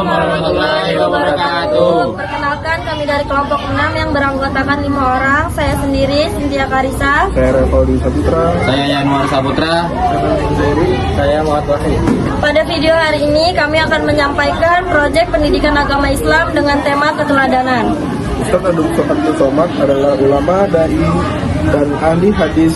warahmatullahi wabarakatuh. Perkenalkan, kami dari kelompok 6 yang beranggotakan 5 orang. Saya sendiri, Cynthia Karisa. Saya Revaldi Saputra. Saya Yanuar Saputra. Saya Muhammad Wahid. Pada video hari ini kami akan menyampaikan proyek pendidikan agama Islam dengan tema keteladanan. Ustadz Abdul Somad adalah ulama, dai, dan ahli hadis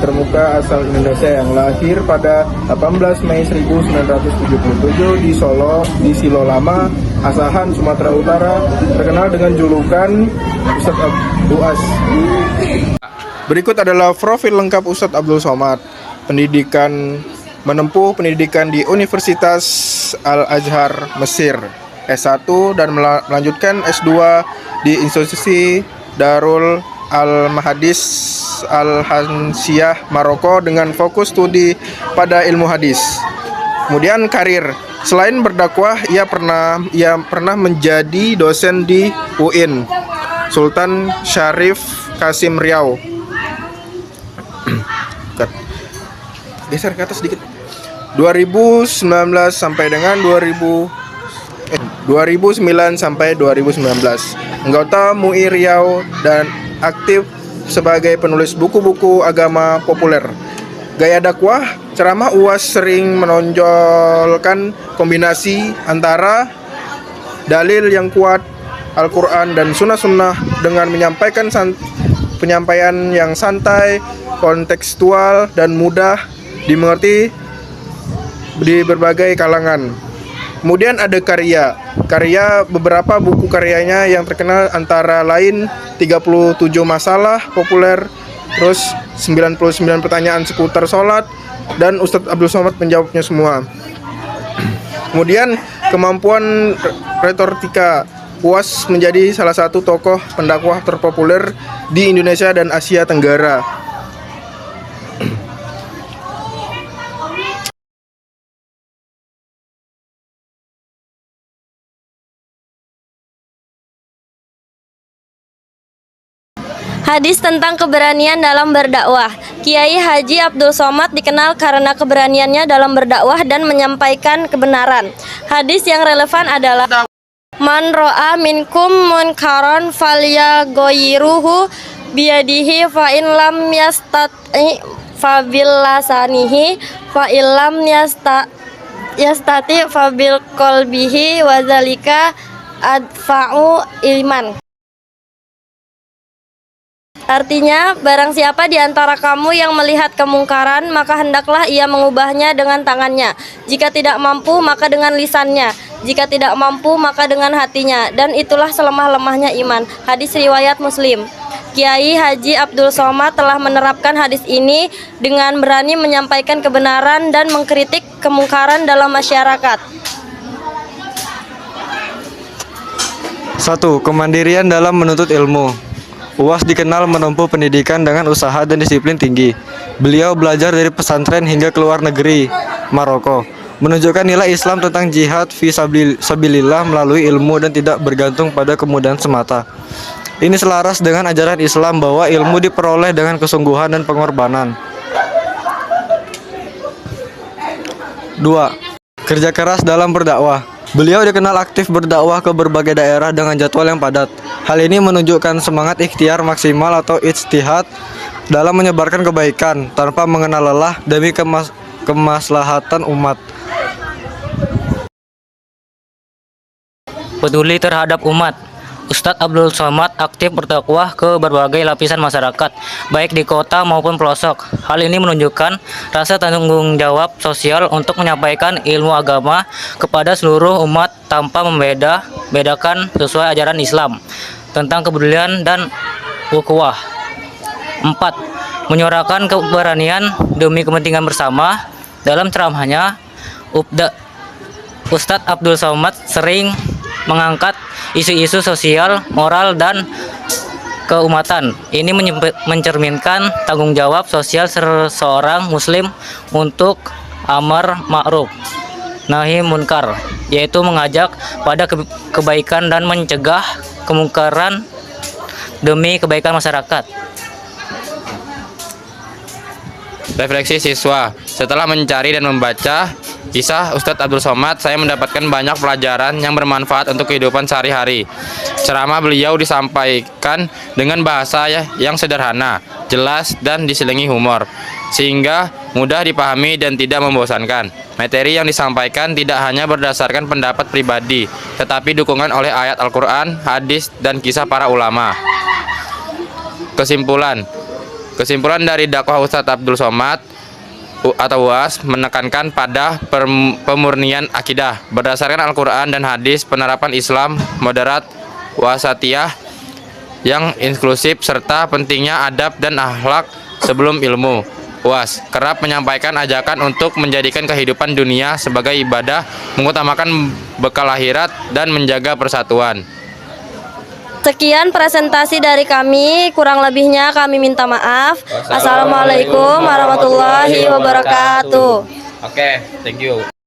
termuka asal Indonesia yang lahir pada 18 Mei 1977 di Solo, di Silo Lama, Asahan, Sumatera Utara, terkenal dengan julukan Ustadz Abu As. Berikut adalah profil lengkap Ustadz Abdul Somad. Menempuh pendidikan di Universitas Al-Azhar, Mesir, S1, dan melanjutkan S2 di institusi Darul Al-Mahadis Al-Hansiyah, Maroko, dengan fokus studi pada ilmu hadis. Kemudian karir. Selain berdakwah, ia pernah menjadi dosen di UIN Sultan Syarif Kasim Riau. Geser ke atas sedikit. 2009 sampai 2019. Anggota MUI Riau dan aktif sebagai penulis buku-buku agama populer. Gaya dakwah, ceramah UAS sering menonjolkan kombinasi antara dalil yang kuat, Al-Quran dan sunnah-sunnah dengan penyampaian yang santai, kontekstual, dan mudah dimengerti di berbagai kalangan. Kemudian ada karya beberapa buku karyanya yang terkenal antara lain 37 masalah populer, terus 99 pertanyaan seputar sholat, dan Ustadz Abdul Somad menjawabnya semua. Kemudian kemampuan retorika, UAS menjadi salah satu tokoh pendakwah terpopuler di Indonesia dan Asia Tenggara. Hadis tentang keberanian dalam berdakwah. Kiai Haji Abdul Somad dikenal karena keberaniannya dalam berdakwah dan menyampaikan kebenaran. Hadis yang relevan adalah Man ro'a minkum munkaron falyaghayyiruhu biyadihi fa in lam yastati fa bil lasanihi fa illam yastati fa bil qalbihi wa zalika adfa'u iman. Artinya, barang siapa di antara kamu yang melihat kemungkaran, maka hendaklah ia mengubahnya dengan tangannya. Jika tidak mampu, maka dengan lisannya. Jika tidak mampu, maka dengan hatinya. Dan itulah selemah-lemahnya iman. Hadis riwayat Muslim. Kiai Haji Abdul Somad telah menerapkan hadis ini dengan berani menyampaikan kebenaran dan mengkritik kemungkaran dalam masyarakat. 1. Kemandirian dalam menuntut ilmu. UAS dikenal menempuh pendidikan dengan usaha dan disiplin tinggi. Beliau belajar dari pesantren hingga ke luar negeri, Maroko, menunjukkan nilai Islam tentang jihad fi sabilillah melalui ilmu dan tidak bergantung pada kemudahan semata. Ini selaras dengan ajaran Islam bahwa ilmu diperoleh dengan kesungguhan dan pengorbanan. 2. Kerja keras dalam berdakwah. Beliau dikenal aktif berdakwah ke berbagai daerah dengan jadwal yang padat. Hal ini menunjukkan semangat ikhtiar maksimal atau ijtihad dalam menyebarkan kebaikan tanpa mengenal lelah demi kemaslahatan umat. Peduli terhadap umat. Ustadz Abdul Somad aktif berdakwah ke berbagai lapisan masyarakat, baik di kota maupun pelosok. Hal ini menunjukkan rasa tanggung jawab sosial untuk menyampaikan ilmu agama kepada seluruh umat tanpa membedakan sesuai ajaran Islam tentang kepedulian dan ukhuwah. 4. Menyuarakan keberanian demi kepentingan bersama. Dalam ceramahnya, Ustadz Abdul Somad sering mengangkat isu-isu sosial, moral, dan keumatan. Ini mencerminkan tanggung jawab sosial seorang muslim untuk amar ma'ruf nahi munkar, yaitu mengajak pada kebaikan dan mencegah kemungkaran demi kebaikan masyarakat. Refleksi siswa. Setelah mencari dan membaca kisah Ustadz Abdul Somad, saya mendapatkan banyak pelajaran yang bermanfaat untuk kehidupan sehari-hari. Ceramah beliau disampaikan dengan bahasa yang sederhana, jelas, dan diselingi humor, sehingga mudah dipahami dan tidak membosankan. Materi yang disampaikan tidak hanya berdasarkan pendapat pribadi, tetapi dukungan oleh ayat Al-Quran, hadis, dan kisah para ulama. Kesimpulan dari dakwah Ustadz Abdul Somad atau UAS menekankan pada pemurnian akidah berdasarkan Al-Quran dan hadis, penerapan Islam moderat, wasatiyah yang inklusif, serta pentingnya adab dan akhlak sebelum ilmu. UAS kerap menyampaikan ajakan untuk menjadikan kehidupan dunia sebagai ibadah, mengutamakan bekal akhirat, dan menjaga persatuan. Sekian presentasi dari kami, kurang lebihnya kami minta maaf. Assalamualaikum warahmatullahi wabarakatuh. Oke, thank you.